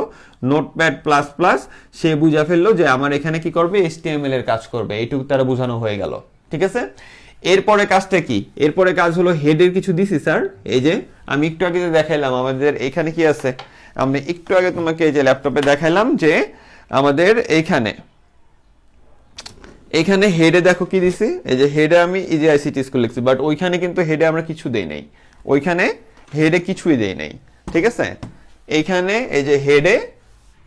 নোটপ্যাড প্লাস প্লাস, সে বুঝা ফেললো যে আমার এখানে কি করবে, HTML এর কাজ করবে, এইটুকু তারা বোঝানো হয়ে গেল, ঠিক আছে? এরপরে কাজটা কি, এরপরে কাজ হলো হেডের কিছু দিছি স্যার, এই যে আমি একটু আগে দেখাইলাম আমাদের এখানে কি আছে, আমি একটু আগে তোমাকে এই যে ল্যাপটপে দেখাইলাম যে আমাদের এইখানে হেডে দেখো কি দিছি, এই যে হেডে আমি ইজি ICT স্কুল লিখছি, বাট ওইখানে কিন্তু হেডে আমরা কিছু দেই নাই, ওইখানে হেডে কিছুই দেই নাই, ঠিক আছে? এইখানে এই যে হেডে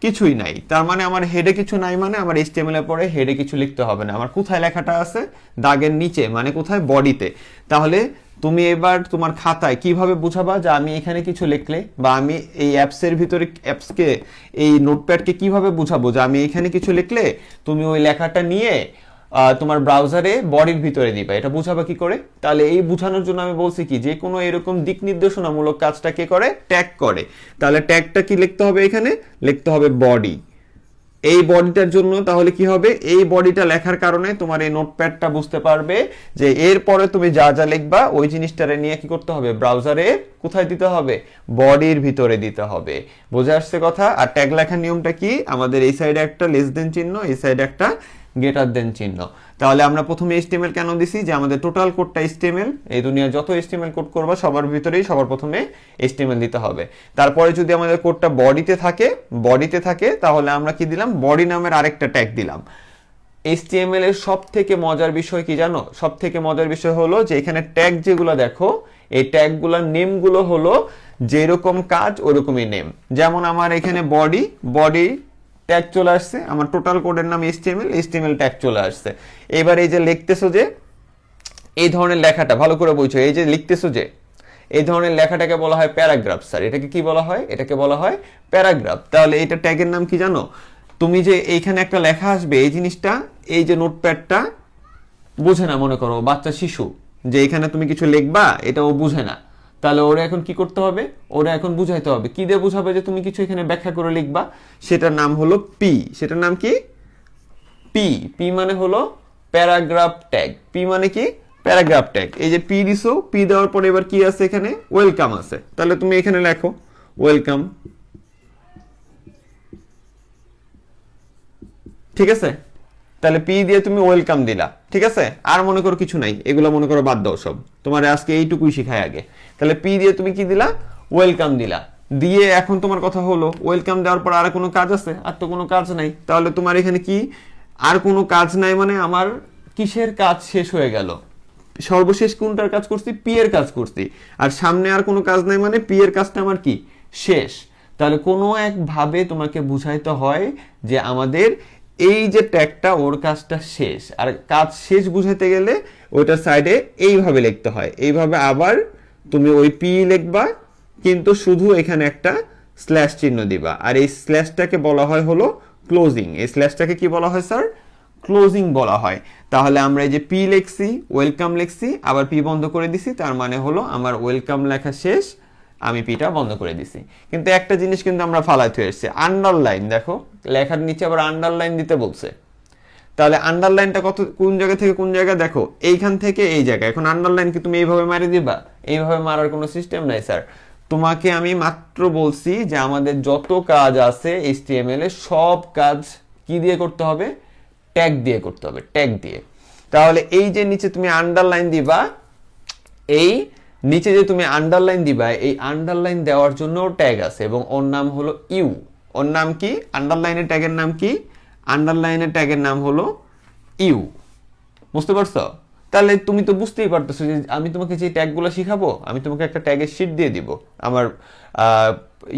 কিছুই নাই, তার মানে আমার হেডে কিছু নাই, মানে আমার HTML এর পরে হেডে কিছু লিখতে হবে না। আমার কোথায় লেখাটা আছে, দাগের নিচে, মানে কোথায়, বডিতে। তাহলে তুমি এবার তোমার খাতায় কিভাবে বুঝাবা যে আমি এখানে কিছু লিখলে, বা আমি এই অ্যাপসের ভিতরে অ্যাপসকে, এই নোটপ্যাডকে কিভাবে বুঝাবো যে আমি এখানে কিছু লিখলে তুমি ওই লেখাটা নিয়ে তোমার ব্রাউজারে বডির ভিতরে দিবা, এটা বুঝাবা কি করে? তাহলে এই বুঝানোর জন্য আমি বলছি কি, যে কোনো এরকম দিক নির্দেশনামূলক কাজটা কে করে, ট্যাগ করে। তাহলে ট্যাগটা কি লিখতে হবে, এখানে লিখতে হবে বডি। এই বডিটার জন্য তাহলে কি হবে, এই বডিটা লেখার কারণে তোমার এই নোটপ্যাডটা বুঝতে পারবে যে এরপরে তুমি যা যা লিখবা ওই জিনিসটারে নিয়ে কি করতে হবে, ব্রাউজারে কোথায় দিতে হবে, বডির ভিতরে দিতে হবে। বুঝে আসছে কথা? আর ট্যাগ লেখার নিয়মটা কি, আমাদের এই সাইডে একটা লেস দেন চিহ্ন, এই সাইডে একটা গ্রেটার দেন চিহ্ন। তাহলে আমরা প্রথমে HTML কেন দিছি, যে আমাদের টোটাল কোডটা HTML, এই দুনিয়ার যত HTML কোড করবা সবার ভিতরেই সবার প্রথমে HTML দিতে হবে। তারপরে যদি আমাদের কোডটা বডিতে থাকে তাহলে আমরা কি দিলাম, বডি নামের আরেকটা ট্যাগ দিলাম। HTML এর সব থেকে মজার বিষয় কি জানো, সব থেকে মজার বিষয় হলো যে এখানে ট্যাগ যেগুলো দেখো, এই ট্যাগগুলোর নেমগুলো হলো যেরকম কাজ ওরকমই নেম। যেমন আমার এখানে বডি ট্যাগ চলে আসছে, আমার টোটাল কোডের নাম HTML ট্যাগ চলে আসছে। এবার এই যে লিখতেছো, যে এই ধরনের লেখাটা ভালো করে বুঝছো, এই যে লিখতেছো যে এই ধরনের লেখাটাকে বলা হয় প্যারাগ্রাফ। স্যার এটাকে কি বলা হয়, এটাকে বলা হয় প্যারাগ্রাফ। তাহলে এটা ট্যাগের নাম কি জানো, তুমি যে এইখানে একটা লেখা আসবে, এই জিনিসটা, এই যে নোটপ্যাডটা বুঝে না, মনে করো বাচ্চা শিশু, যে এখানে তুমি কিছু লিখবা এটা ও বুঝে না, তাহলে ওরা এখন কি করতে হবে, ওরা এখন বুঝাইতে হবে। কি দিয়ে বুঝাবে, যে তুমি কিছু এখানে ব্যাখ্যা করে লিখবা, সেটার নাম হলো পি। সেটার নাম কি, পি মানে হলো প্যারাগ্রাফ ট্যাগ। পি মানে কি, প্যারাগ্রাফ ট্যাগ। এই যে পি দিছো, পি দেওয়ার পরে এবার কি আছে, এখানে ওয়েলকাম আছে। তাহলে তুমি এখানে লেখো ওয়েলকাম, ঠিক আছে। তাহলে পি দিয়ে তুমি ওয়েলকাম দিলা, ঠিক আছে। আর মনে করো কিছু নাই, এগুলো মনে করো বাদ দাও সব, তোমার আজকে এইটুকুই শিখাই আগে। তাহলে পি দিয়ে তুমি কি দিলা, ওয়েলকাম দিলা। দিয়ে এখন তোমার কথা হলো, ওয়েলকাম দেওয়ার পর আর কোনো কাজ আছে, আর তো কোনো কাজ নাই। তাহলে তোমার এখানে কি, আর কোনো কাজ নাই, মানে আমার কিসের কাজ শেষ হয়ে গেল, সর্বশেষ কোনটার কাজ করছি, পি এর কাজ করছি। আর সামনে আর কোনো কাজ নাই, মানে পি এর কাজটা আমার কি, শেষ। তাহলে কোনো একভাবে তোমাকে বুঝাইতে হয় যে আমাদের এই যে ট্যাগটা, ওর কাজটা শেষ। আর কাজ শেষ বুঝাইতে গেলে ওইটার সাইডে এইভাবে লিখতে হয়, এইভাবে আবার তুমি ওই পি লিখবা, কিন্তু শুধু এখানে একটা স্ল্যাশ চিহ্ন দিবা। আর এই স্ল্যাশটাকে বলা হয় হলো ক্লোজিং। এই স্ল্যাশটাকে কি বলা হয় স্যার, ক্লোজিং বলা হয়। তাহলে আমরা এই যে পি লিখছি, ওয়েলকাম লিখছি, আবার পি বন্ধ করে দিছি, তার মানে হলো আমার ওয়েলকাম লেখা শেষ, আমি পিটা বন্ধ করে দিছি। কিন্তু একটা জিনিস কিন্তু আমরা ফালাইতে এসেছি, আন্ডারলাইন। দেখো লেখার নিচে আবার আন্ডারলাইন দিতে বলছে। তাহলে আন্ডারলাইনটা কোন জায়গা থেকে কোন জায়গা, দেখো এইখান থেকে এই জায়গা। এখন আন্ডারলাইন কি তুমি এইভাবে মারি দিবা, এইভাবে মারার কোনো সিস্টেম নাই স্যার। তোমাকে আমি মাত্র বলছি যে আমাদের যত কাজ আছে HTML এ সব কাজ কি দিয়ে করতে হবে, ট্যাগ দিয়ে করতে হবে, ট্যাগ দিয়ে। তাহলে এই যে নিচে তুমি আন্ডারলাইন দিবা, এই নিচে যে তুমি আন্ডারলাইন দিবা, এই আন্ডারলাইন দেওয়ার জন্য ট্যাগ আছে, এবং ওর নাম হলো ইউ। ওর নাম কি, আন্ডারলাইনের ট্যাগের নাম কি, আন্ডারলাইনের ট্যাগের নাম হলো ইউ। বুঝতে পারছো? তাহলে তুমি তো বুঝতেই পারতেছো যে আমি তোমাকে যে ট্যাগগুলো শিখাবো, আমি তোমাকে একটা ট্যাগের শিট দিয়ে দিব আমার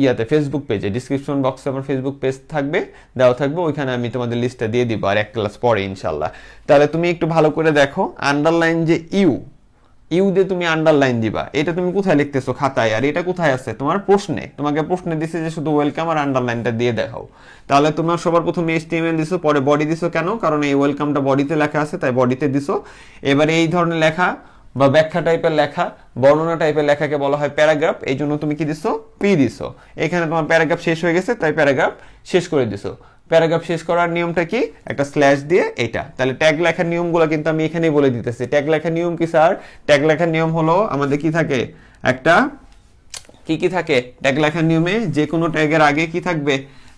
ইয়াতে ফেসবুক পেজে, ডিসক্রিপশন বক্সে আমার ফেসবুক পেজ থাকবে, দেওয়া থাকবে, ওইখানে আমি তোমাদের লিস্টটা দিয়ে দিব আর এক ক্লাস পরে ইনশাল্লাহ। তাহলে তুমি একটু ভালো করে দেখো, আন্ডারলাইন যে ইউ দিয়ে তুমি আন্ডারলাইন দিবা, এটা তুমি কোথায় লিখতেছো খাতায়, আর এটা কোথায় আছে তোমার প্রশ্নে, তোমাকে প্রশ্নে দিছে যে শুধু ওয়েলকাম আর আন্ডারলাইনটা দিয়ে দেখাও। তাহলে তোমার সবার প্রথমে HTML দিছো, পরে বডি দিছো, কেন, কারণ এই ওয়েলকামটা বডিতে লেখা আছে তাই বডিতে দিছো। এবারে এই ধরনের লেখা বা ব্যাখ্যা টাইপের লেখা, বর্ণনা টাইপের লেখাকে বলা হয় প্যারাগ্রাফ। এই জন্য তুমি কি দিছো, পি দিছো। এখানে তোমার প্যারাগ্রাফ শেষ হয়ে গেছে তাই প্যারাগ্রাফ শেষ করে দিছো। প্যারাগ্রাফ শেষ করার নিয়মটা কি, একটা স্ল্যাশ দিয়ে এটা। তাহলে ট্যাগ লেখার নিয়মগুলো কিন্তু আমি এখানেই বলে দিতেছি। ট্যাগ লেখার নিয়ম কি স্যার, ট্যাগ লেখার নিয়ম হলো আমাদের কি থাকে, একটা কি থাকে ট্যাগ লেখার নিয়মে, যে কোনো ট্যাগের আগে কি থাকবে,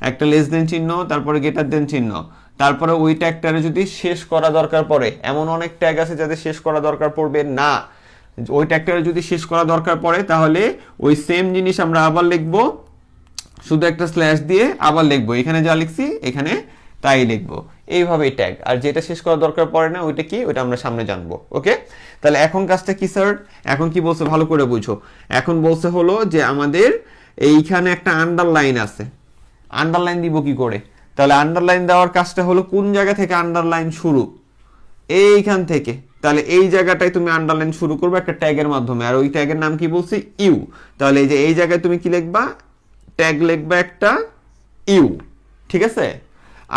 একটা লেস দেন চিহ্ন, তারপরে গ্রেটার দেন চিহ্ন, তারপরে ওই ট্যাগটারে যদি শেষ করা দরকার পড়ে, এমন অনেক ট্যাগ আছে যাদের শেষ করা দরকার পড়বে না, ওই ট্যাগটারে যদি শেষ করা দরকার পড়ে তাহলে ওই সেম জিনিস আমরা আবার লিখবো, শুধু একটা স্ল্যাশ দিয়ে আবার লিখবো, এখানে যা লিখছি এখানে তাই লিখবো, এইভাবেই ট্যাগ। আর যেটা শেষ করা দরকার পড়ে না ওইটা কি, ওইটা আমরা সামনে জানবো। ওকে, তাহলে এখন কাজটা কি স্যার, এখন কি বলছে ভালো করে বুঝো। এখন বলছে হলো যে আমাদের এইখানে একটা আন্ডারলাইন আছে, আন্ডারলাইন দিব কি করে, তাহলে আন্ডারলাইন দেওয়ার কাজটা হলো কোন জায়গা থেকে আন্ডারলাইন শুরু, এইখান থেকে। তাহলে এই জায়গাটায় তুমি আন্ডারলাইন শুরু করবে একটা ট্যাগের মাধ্যমে, আর ওই ট্যাগের নাম কি বলছি, ইউ। তাহলে এই যে এই জায়গায় তুমি কি লিখবা, ট্যাগ লিখবা একটা ইউ, ঠিক আছে।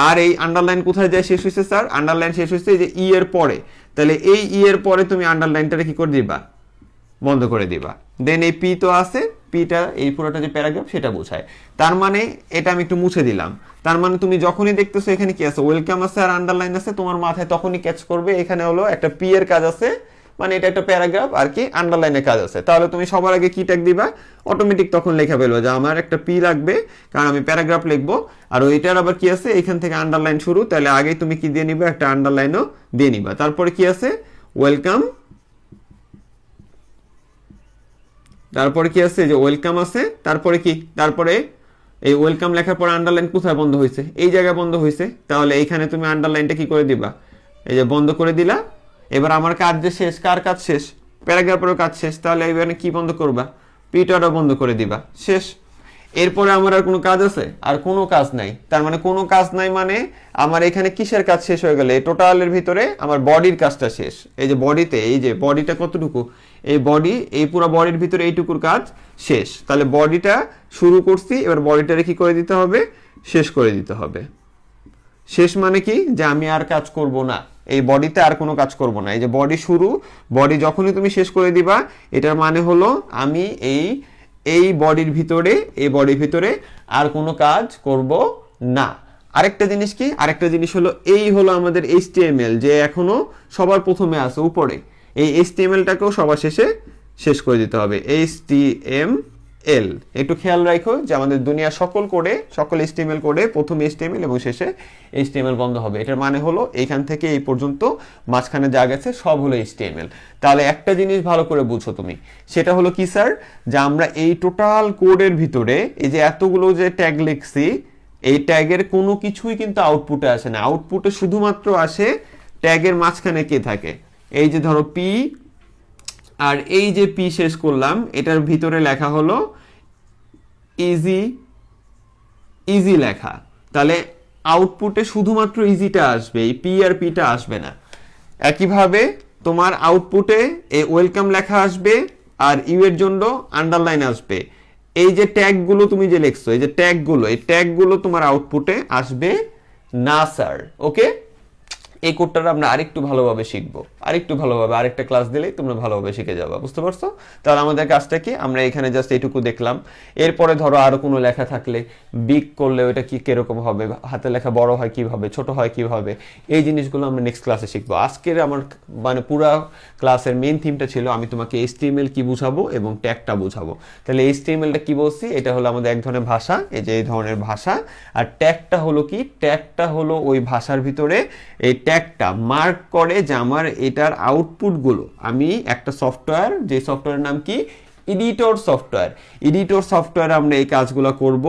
আর এই আন্ডারলাইন কোথায় যায় শেষ হয়েছে স্যার, আন্ডারলাইন শেষ হয়েছে এই যে ই এর পরে। তাহলে এই ই এর পরে তুমি আন্ডারলাইনটা কি করে দিবা, বন্ধ করে দিবা। দেন এই পি তো আছে, পিটা এই পুরোটা যে প্যারাগ্রাফ সেটা বোঝায়। তার মানে এটা আমি একটু মুছে দিলাম। তার মানে তুমি যখনই দেখতেছো এখানে কি আছে, ওয়েলকাম আছে আর আন্ডারলাইন আছে, তোমার মাথায় তখনই ক্যাচ করবে এখানে হলো একটা পি এর কাজ আছে, মানে এটা একটা প্যারাগ্রাফ আর কি আন্ডারলাইনের কাজ আছে। তাহলে তুমি সবার আগে কি ট্যাগ দিবা, অটোমেটিক তখন লেখা ফেলবে যে আমার একটা পি লাগবে, কারণ আমি প্যারাগ্রাফ লিখবো। আর ওইটার আবার কি আছে, এখান থেকে আন্ডারলাইন শুরু, তাহলে আগে তুমি কি দিয়ে নিবা, একটা আন্ডারলাইনও দিয়ে নিবা। তারপরে কি আছে, ওয়েলকাম, তারপরে কি আছে, যে ওয়েলকাম আছে, তারপরে কি, তারপরে এই ওয়েলকাম লেখার পর আন্ডারলাইন কোথায় বন্ধ হয়েছে, এই জায়গায় বন্ধ হয়েছে, তাহলে এইখানে তুমি আন্ডারলাইনটা কি করে দিবা, এই যে বন্ধ করে দিলা। এবার আমার কাজ যে শেষ, কার কাজ শেষ, প্যারাগ্রাফেরও কাজ শেষ, তাহলে এখানে কি বন্ধ করবা, পিটারও বন্ধ করে দিবা, শেষ। এরপরে আমার আর কোনো কাজ আছে, আর কোনো কাজ নাই। তার মানে কোনো কাজ নাই মানে আমার এখানে কিসের কাজ শেষ হয়ে গেল, এই টোটালের ভিতরে আমার বডির কাজটা শেষ। এই যে বডিতে, এই যে বডিটা কতটুকু, এই বডি, এই পুরো বডির ভিতরে এইটুকুর কাজ শেষ। তাহলে বডিটা শুরু করছি, এবার বডিটারে কি করে দিতে হবে, শেষ করে দিতে হবে। শেষ মানে কি, যে আমি আর কাজ করব না, এই বডিতে আর কোনো কাজ করব না। এই যে বডি শুরু, বডি যখনই তুমি শেষ করে দিবা, এটার মানে হলো আমি এই বডির ভিতরে, এই বডির ভিতরে আর কোনো কাজ করব না। আরেকটা জিনিস কি, আরেকটা জিনিস হলো, এই হলো আমাদের HTML, যে এখনো সবার প্রথমে আছে উপরে, এই HTML-টাকেও সবার শেষে শেষ করে দিতে হবে। HTML একটু খেয়াল রাখো যে আমাদের দুনিয়া সকল HTML কোডে প্রথমে HTML এবং শেষে HTML বন্ধ হবে। এটার মানে হলো এইখান থেকে এই পর্যন্ত মাঝখানে যা গেছে সব হলো HTML। তাহলে একটা জিনিস ভালো করে বুঝো তুমি, সেটা হলো কি স্যার, যে আমরা এই টোটাল কোডের ভিতরে এই যে এতগুলো যে ট্যাগ লিখছি, এই ট্যাগের কোনো কিছুই কিন্তু আউটপুটে আসে না। আউটপুটে শুধুমাত্র আসে ট্যাগের মাঝখানে কে থাকে, এই যে ধরো পি, আর এই যে পি শেষ করলাম, এটার ভিতরে লেখা হলো ইজি লেখা। তাহলে আউটপুটে শুধুমাত্র ইজিটা আসবে, এই পি আর পিটা আসবে না। একইভাবে তোমার আউটপুটে এই ওয়েলকাম লেখা আসবে, আর ইউ এর জন্য আন্ডারলাইন আসবে। এই যে ট্যাগগুলো তুমি যে লিখছো, এই যে ট্যাগগুলো, এই ট্যাগগুলো তোমার আউটপুটে আসবে না স্যার। ওকে, এই কোডটা আমরা আরেকটু ভালোভাবে শিখবো, আরেকটু ভালোভাবে আরেকটা ক্লাস দিলেই তোমরা ভালোভাবে শিখে যাবে, বুঝতে পারছো? তাহলে আমাদের কাজটা কি, আমরা এখানে জাস্ট এইটুকু দেখলাম। এরপরে ধরো আরো কোনো লেখা থাকলে বিগ করলে ওইটা কি কিরকম হবে, হাতে লেখা বড় হয় কিভাবে, ছোট হয় কিভাবে, এই জিনিসগুলো আমরা নেক্সট ক্লাসে শিখবো। আজকের আমার মানে পুরা ক্লাসের মেইন থিমটা ছিল আমি তোমাকে HTML কি বুঝাবো এবং ট্যাগটা বুঝাবো। তাহলে HTML-টা কি বলছি, এটা হলো আমাদের এক ধরনের ভাষা, এই যে এই ধরনের ভাষা। আর ট্যাগটা হলো কি, ট্যাগটা হলো ওই ভাষার ভিতরে এই ট্যাগটা মার্ক করে যে আমার এটার আউটপুটগুলো, আমি একটা সফটওয়্যার, যে সফটওয়্যারের নাম কি, এডিটর সফটওয়্যার আমরা এই কাজগুলো করব।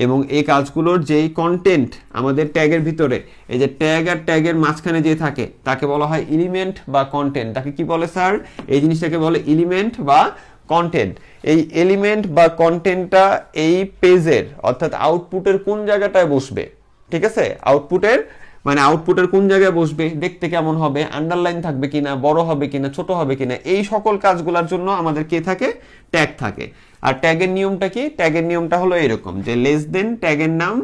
এবং এই কাজগুলোর যেই কন্টেন্ট আমাদের ট্যাগের ভিতরে, এই যে ট্যাগ আর ট্যাগের মাঝখানে যে থাকে, তাকে বলা হয় এলিমেন্ট বা কন্টেন্ট। তাকে কি বলে স্যার, এই জিনিসটাকে বলে এলিমেন্ট বা কন্টেন্ট। এই এলিমেন্ট বা কন্টেন্টটা এই পেজের অর্থাৎ আউটপুটের কোন জায়গাটায় বসবে, ঠিক আছে, আউটপুটের কোন জায়গায় বসবে, দেখতে কেমন হবে, আন্ডারলাইন থাকবে কিনা, বড় হবে কিনা, ছোট হবে কিনা, এই সকল কাজগুলোর জন্য আমাদের কে থাকে, ট্যাগ থাকে। আর ট্যাগের নিয়মটা কি, ট্যাগের নিয়মটা হলো এরকম, যে লেস দেন ট্যাগের নাম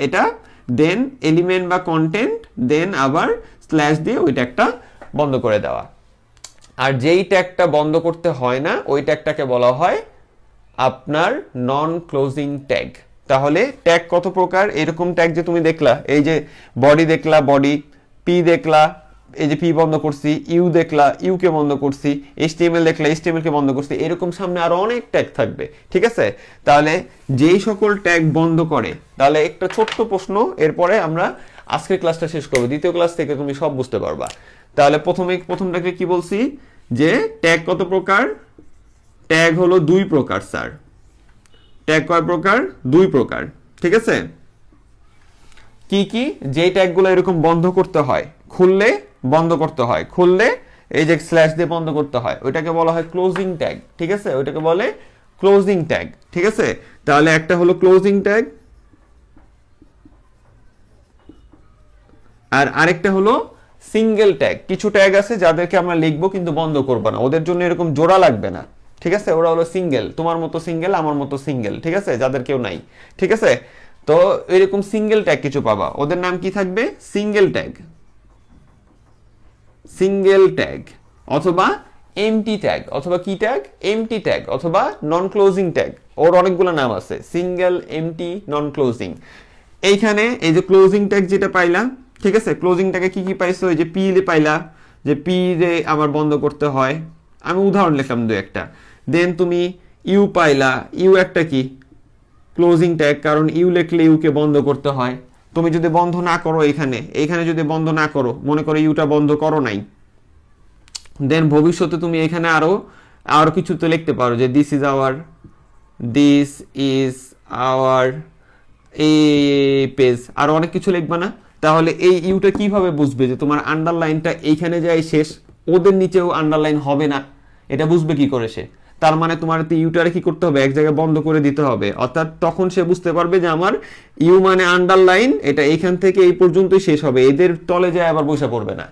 এটা, দেন এলিমেন্ট বা কন্টেন্ট, দেন আবার স্ল্যাশ দিয়ে ওই ট্যাগটা বন্ধ করে দেওয়া। আর যেই ট্যাগটা বন্ধ করতে হয় না, ওই ট্যাগটাকে বলা হয় আপনার নন ক্লোজিং ট্যাগ। তাহলে ট্যাগ কত প্রকার, এরকম ট্যাগ যে তুমি দেখলা, এই যে বডি দেখলা, বডি, পি দেখলা, এই যে পি বন্ধ করছি, ইউ দেখলা, ইউ কে বন্ধ করছি, HTML দেখলা, HTML কে বন্ধ করছি, এরকম সামনে আরো অনেক ট্যাগ থাকবে, ঠিক আছে। তাহলে যেই সকল ট্যাগ বন্ধ করে, তাহলে একটা ছোট্ট প্রশ্ন, এরপরে আমরা আজকের ক্লাসটা শেষ করবো, দ্বিতীয় ক্লাস থেকে তুমি সব বুঝতে পারবা। তাহলে প্রথমটাকে কি বলছি, যে ট্যাগ কত প্রকার, ট্যাগ হলো দুই প্রকার স্যার। ট্যাগ কয় প্রকার, দুই প্রকার, ঠিক আছে। কি কি, যেই ট্যাগগুলো এরকম বন্ধ করতে হয়, খুললে বন্ধ করতে হয়, খুললে এই যে স্ল্যাশ দিয়ে বন্ধ করতে হয়, ওইটাকে বলা হয় ক্লোজিং ট্যাগ, ঠিক আছে, ওইটাকে বলে ক্লোজিং ট্যাগ, ঠিক আছে। তাহলে একটা হলো ক্লোজিং ট্যাগ, আর আরেকটা হলো সিঙ্গেল ট্যাগ। কিছু ট্যাগ আছে যাদেরকে আমরা লিখবো কিন্তু বন্ধ করবো না, ওদের জন্য এরকম জোড়া লাগবে না, ঠিক আছে, ওরা হলো সিঙ্গেল, তোমার মতো সিঙ্গেল, আমার মতো সিঙ্গেল, ঠিক আছে, যাদের কেউ নাই, ঠিক আছে। তো এরকম সিঙ্গেল ট্যাগ কিছু পাবা, ওদের নাম কি থাকবে, সিঙ্গেল ট্যাগ, অথবা এমটি ট্যাগ, অথবা কি ট্যাগ, এমটি ট্যাগ, অথবা নন ক্লোজিং ট্যাগ। ওর অনেকগুলো নাম আছে, সিঙ্গেল, এমটি, নন ক্লোজিং। এইখানে এই যে ক্লোজিং ট্যাগ যেটা পাইলা, ঠিক আছে, ক্লোজিং ট্যাগে কি কি পাইছো, এই যে পি পাইলা, যে পি রে আমার বন্ধ করতে হয়, আমি উদাহরণ লিখলাম দু একটা। দেন তুমি ইউ পাইলা, ইউ একটা কি ক্লোজিং ট্যাগ, কারণ ইউ লিখলে ইউকে বন্ধ করতে হয়। তুমি যদি বন্ধ না করো এইখানে যদি বন্ধ না করো, মনে করো ইউটা বন্ধ করো নাই, দেন ভবিষ্যতে তুমি এখানে আরো কিছু তো লিখতে পারো যে দিস ইজ আওয়ার এই পেজ, আর অনেক কিছু লিখবা না? তাহলে এই ইউটা কিভাবে বুঝবে যে তোমার আন্ডারলাইনটা এইখানে যাই শেষ, ওদের নিচেও আন্ডারলাইন হবে না? এটা বুঝবে কি করে সে? তার মানে তোমার ইউটারে কি করতে হবে, এক জায়গায় বন্ধ করে দিতে হবে, অর্থাৎ তখন সে বুঝতে পারবে যে আমার ইউ মানে আন্ডারলাইন, এটা এইখান থেকে এই পর্যন্তই শেষ হবে, এদের তলে যায় আবার বসে পড়বে না।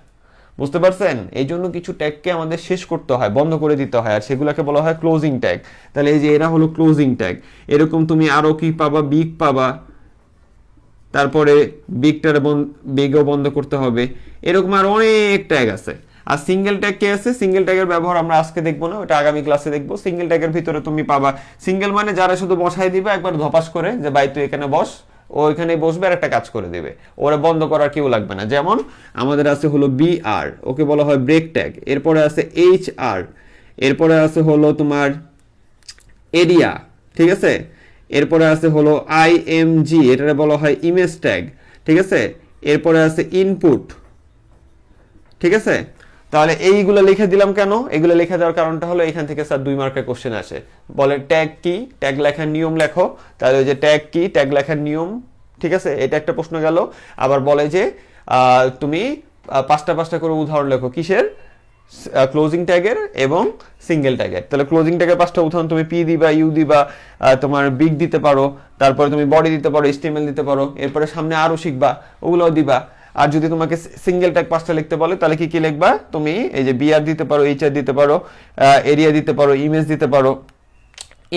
বুঝতে পারছেন? এই জন্য কিছু ট্যাগকে আমাদের শেষ করতে হয়, বন্ধ করে দিতে হয়, আর সেগুলোকে বলা হয় ক্লোজিং ট্যাগ। তাহলে এই যে এরা হলো ক্লোজিং ট্যাগ। এরকম তুমি আরো কি পাবা, বিগ পাবা, তারপরে বিগও বন্ধ করতে হবে, এরকম আর অনেক ট্যাগ আছে। আর সিঙ্গেল ট্যাগ কে আছে? সিঙ্গেল ট্যাগের ব্যবহার আমরা আজকে দেখবো না, ওটা আগামী ক্লাসে দেখবো। সিঙ্গেল ট্যাগের ভিতরে তুমি পাবা, সিঙ্গেল মানে যারা শুধু বসাই দিবে একবার ধপাস করে, যে ভাই তুই এখানে বস, ও এখানে বসবে আর একটা কাজ করে দিবে, ওরা বন্ধ করার কেউ লাগবে না। যেমন আমাদের আছে হলো বি আর, ওকে বলা হয় ব্রেক ট্যাগ। এরপরে আছে এইচ আর, এরপরে আছে হলো তোমার এরিয়া, ঠিক আছে? এরপরে আছে হলো আইএমজি, এটারে বলা হয় ইমেজ ট্যাগ, ঠিক আছে? এরপরে আছে ইনপুট, ঠিক আছে? তাহলে এইগুলো লিখে দিলাম কেন? এগুলো লিখে দেওয়ার কারণটা হলো এখান থেকে স্যার 2 মার্কের কোশ্চেন আসে, বলে ট্যাগ কি, ট্যাগ লেখার নিয়ম লেখো। তাহলে ওই যে ট্যাগ কি, ট্যাগ লেখার নিয়ম, ঠিক আছে, এটা একটা প্রশ্ন গেল। আবার বলে যে তুমি 5টা করে উদাহরণ লেখো, কিসের? ক্লোজিং ট্যাগের এবং সিঙ্গেল ট্যাগের। তাহলে ক্লোজিং ট্যাগের 5টা উদাহরণ তুমি পি দিবা, ইউ দিবা, তোমার বিগ দিতে পারো, তারপরে তুমি বডি দিতে পারো, এইচটিএমএল দিতে পারো, এরপরে সামনে আরো শিখবা, ওগুলোও দিবা। আর যদি তোমাকে সিঙ্গেল ট্যাগ 5টা লিখতে বলে তাহলে কি কি লিখবা? তুমি এই যে বিআর দিতে পারো, এইচআর দিতে পারো, এরিয়া দিতে পারো, ইমেজ দিতে পারো,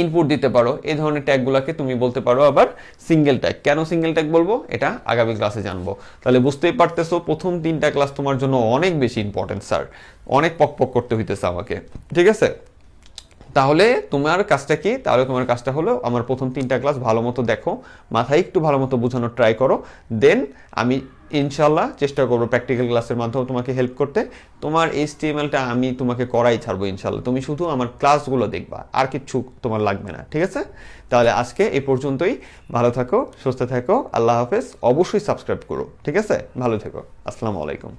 ইনপুট দিতে পারো। এই ধরনের ট্যাগগুলোকে তুমি বলতে পারো আবার সিঙ্গেল ট্যাগ। কেন সিঙ্গেল ট্যাগ বলবো এটা আগামী ক্লাসে জানবো। তাহলে বুঝতেই পারতেছো প্রথম 3টা ক্লাস তোমার জন্য অনেক বেশি ইম্পর্টেন্ট স্যার, অনেক পক করতে হইতেছে আমাকে, ঠিক আছে? তাহলে তোমার কাজটা কি? তাহলে তোমার কাজটা হলো আমার প্রথম 3টা ক্লাস ভালো মতো দেখো, মাথায় একটু ভালো মতো বোঝানোর ট্রাই করো, দেন আমি ইনশাল্লাহ চেষ্টা করবো প্র্যাকটিক্যাল ক্লাসের মাধ্যমে তোমাকে হেল্প করতে। তোমার এইচটিএমএলটা আমি তোমাকে করাই ছাড়বো ইনশাল্লাহ, তুমি শুধু আমার ক্লাসগুলো দেখবা, আর কিচ্ছু তোমার লাগবে না, ঠিক আছে? তাহলে আজকে এই পর্যন্তই, ভালো থাকো, সুস্থ থাকো, আল্লাহ হাফেজ। অবশ্যই সাবস্ক্রাইব করো, ঠিক আছে? ভালো থেকো, আসসালামু আলাইকুম।